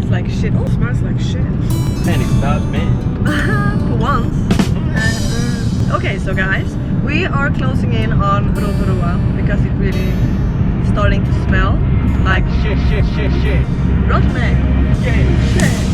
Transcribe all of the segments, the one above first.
smells like shit. Oh, smells like shit. And it's not me. For once. Okay, so guys, we are closing in on Rotorua because it really is starting to smell like Shit. rotten egg. Shit.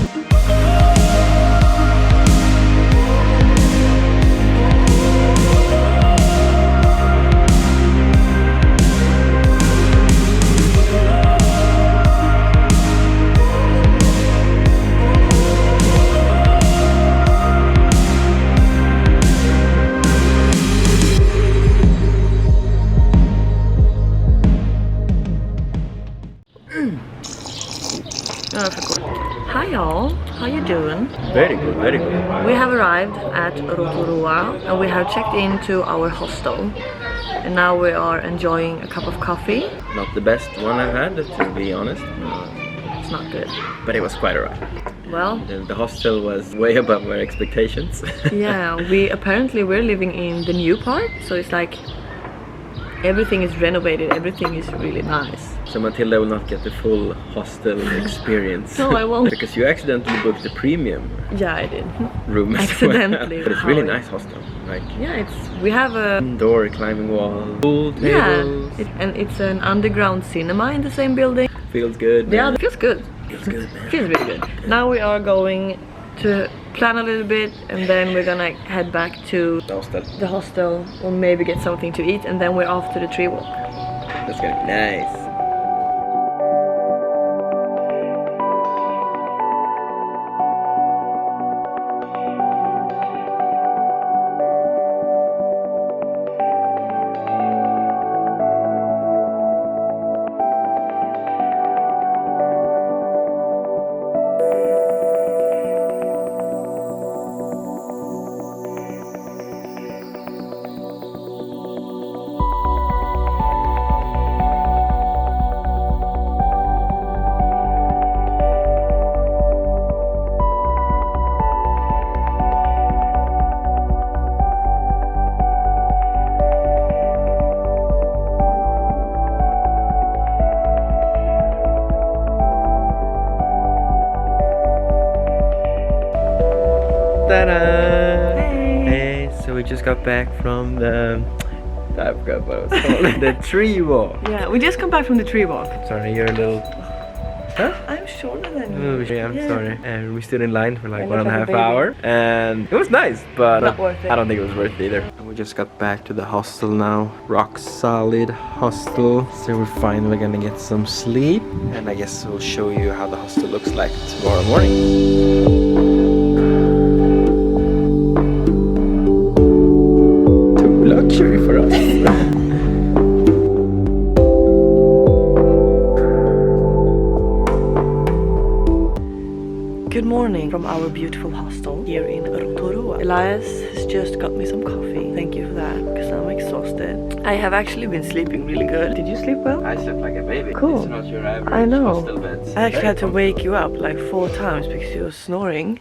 Hi y'all, how you doing? Very good, very good. We have arrived at Rotorua and we have checked into our hostel. And now we are enjoying a cup of coffee. Not the best one I've had, to be honest. It's not good. But it was quite alright. Well, The hostel was way above my expectations. yeah, we're living in the new part, so it's like everything is renovated, everything is really nice. So Matilda will not get the full hostel experience. No, I won't. Because you accidentally booked the premium Yeah, I did. room as Accidentally. well. But it's really nice hostel. Like Yeah, we have a indoor climbing wall, pool tables. Yeah, and it's an underground cinema in the same building. Feels good. Yeah, Man. it feels good. Feels good, man. Feels really good. Now we are going to plan a little bit and then we're gonna head back to the hostel or maybe get something to eat and then we're off to the tree walk. That's gonna be nice. Ta-da! Hey, so we just got back from the... I forgot what it was called. The tree walk. Yeah, we just come back from the tree walk. Sorry, you're a little... Huh? I'm shorter than you. Oh, yeah, I'm sorry. And we stood in line for like I one look and a like half a baby. hour. And it was nice, but Not worth it. I don't think it was worth it either. And we just got back to the hostel now. Rock solid hostel. So we're finally gonna get some sleep. And I guess we'll show you how the hostel looks like tomorrow morning. Luxury for us. Good morning from our beautiful hostel here in Rotorua. Elias has just got me some coffee. Thank you for that, because I'm exhausted. I have actually been sleeping really good. Did you sleep well? I slept like a baby. Cool. It's not your average I know. hostel beds. I actually had to wake you up like 4 times because you were snoring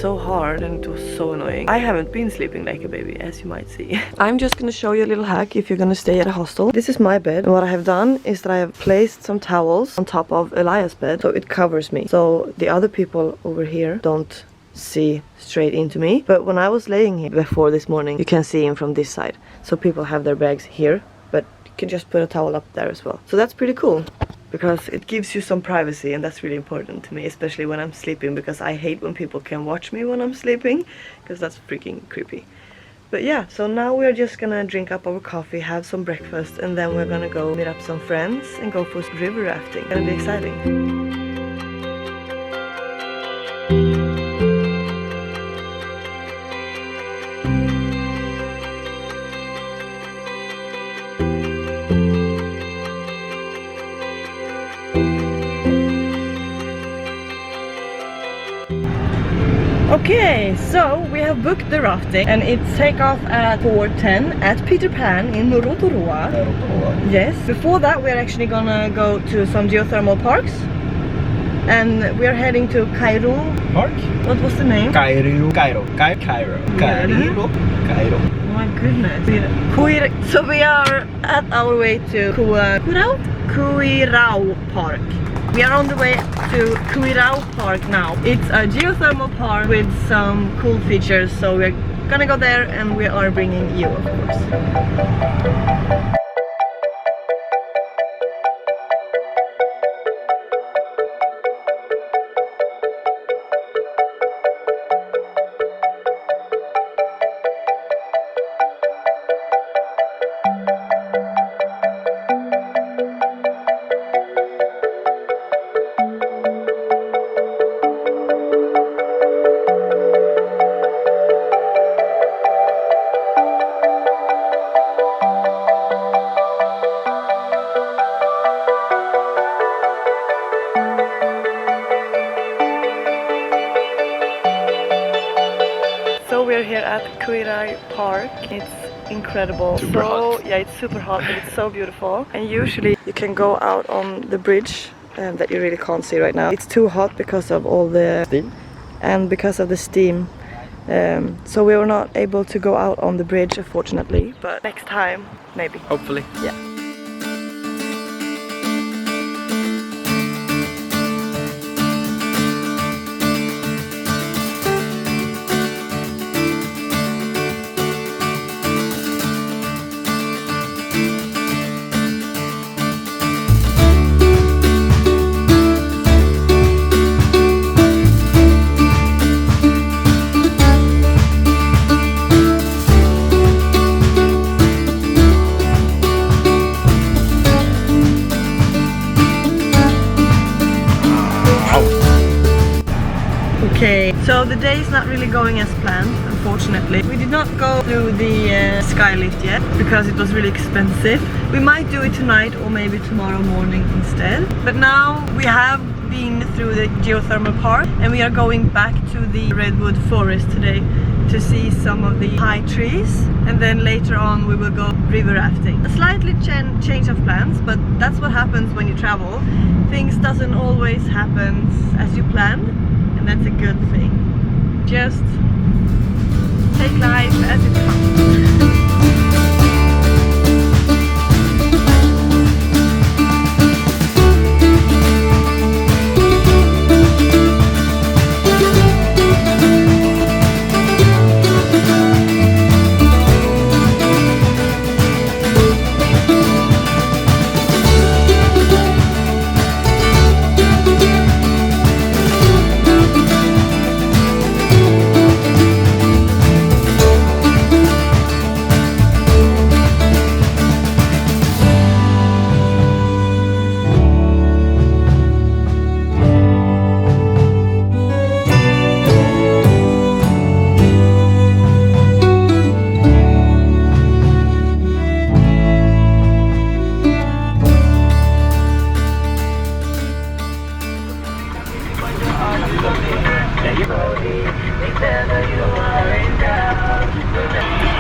so hard and it was so annoying. I haven't been sleeping like a baby, as you might see. I'm just gonna show you a little hack if you're gonna stay at a hostel. This is my bed, and what I have done is that I have placed some towels on top of Elias' bed so it covers me. So the other people over here don't see straight into me. But when I was laying here before this morning, you can see him from this side. So people have their bags here, but you can just put a towel up there as well. So that's pretty cool, because it gives you some privacy, and that's really important to me, especially when I'm sleeping, because I hate when people can watch me when I'm sleeping, because that's freaking creepy. But yeah, so now we're just gonna drink up our coffee, have some breakfast, and then we're gonna go meet up some friends and go for river rafting. It's gonna be exciting. Okay, so we have booked the rafting and it's takeoff at 4:10 at Peter Pan in Rotorua. Yes. Before that we're actually gonna go to some geothermal parks. And we are heading to Kuirau Park? What was the name? Cairo. Oh my goodness. So we are at our way to Kuirau Park. We are on the way to Kuirau Park now. It's a geothermal park with some cool features, so we're gonna go there and we are bringing you, of course. So we're here at Kuirau Park. It's incredible. Super hot. Yeah, it's super hot, but it's so beautiful. And usually you can go out on the bridge that you really can't see right now. It's too hot because of all the Steam? and because of the steam. So we were not able to go out on the bridge, unfortunately. But next time, maybe. Hopefully. Yeah. Okay, so the day is not really going as planned, unfortunately. We did not go through the sky lift yet because it was really expensive. We might do it tonight or maybe tomorrow morning instead. But now we have been through the geothermal park and we are going back to the Redwood Forest today to see some of the high trees, and then later on we will go river rafting. A slightly change of plans, but that's what happens when you travel. Things doesn't always happen as you planned. And that's a good thing. Just take life as it comes.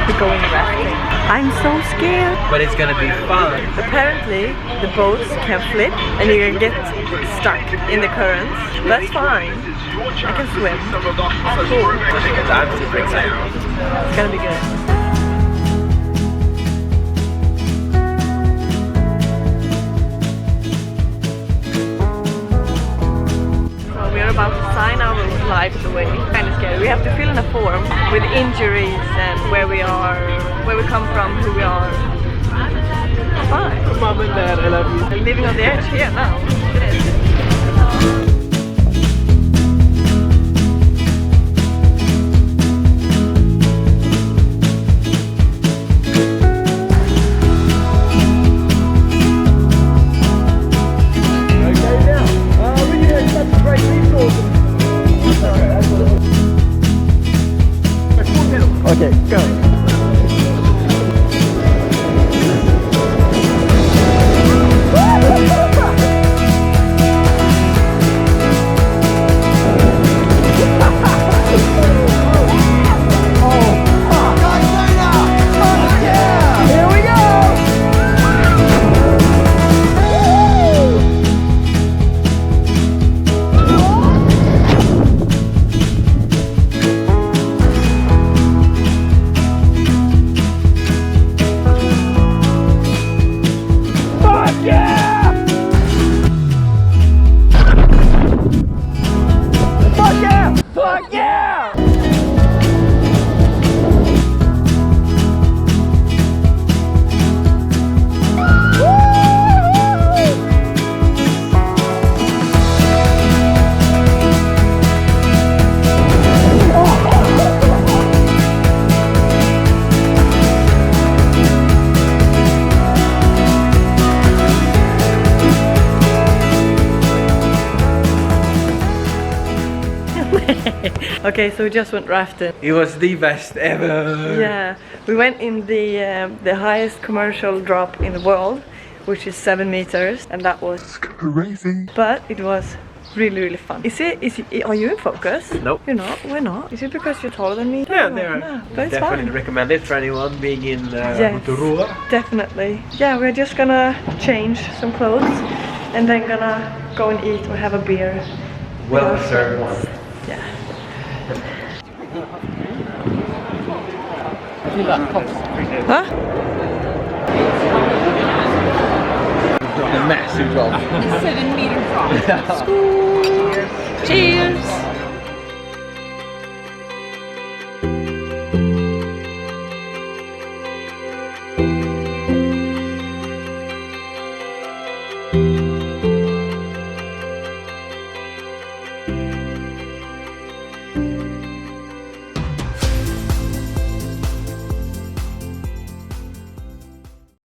We're going rafting. I'm so scared. But it's gonna be fun. Apparently the boats can flip and you can get stuck in the currents. That's fine. I can swim. Cool. I'm super excited. It's gonna be good. About to sign our lives away. Kind of scary. We have to fill in a form with injuries and where we are, where we come from, who we are. Fine. Mom and Dad, I love you. I'm living on the edge here now. Okay, go. Fuck yeah! Okay, so we just went rafting. It was the best ever. Yeah, we went in the highest commercial drop in the world, which is 7 meters, and that was Crazy. But it was really fun. Are you in focus? Nope. You're not? Why not? Is it because you're taller than me? Yeah, they are. No, but it's Definitely fine. recommend it for anyone being in Yes. Rotorua. Definitely. Yeah, we're just gonna change some clothes and then gonna go and eat or have a beer. Well served one. Yeah. Huh? A massive drop. A 7 meter drop. Cheers!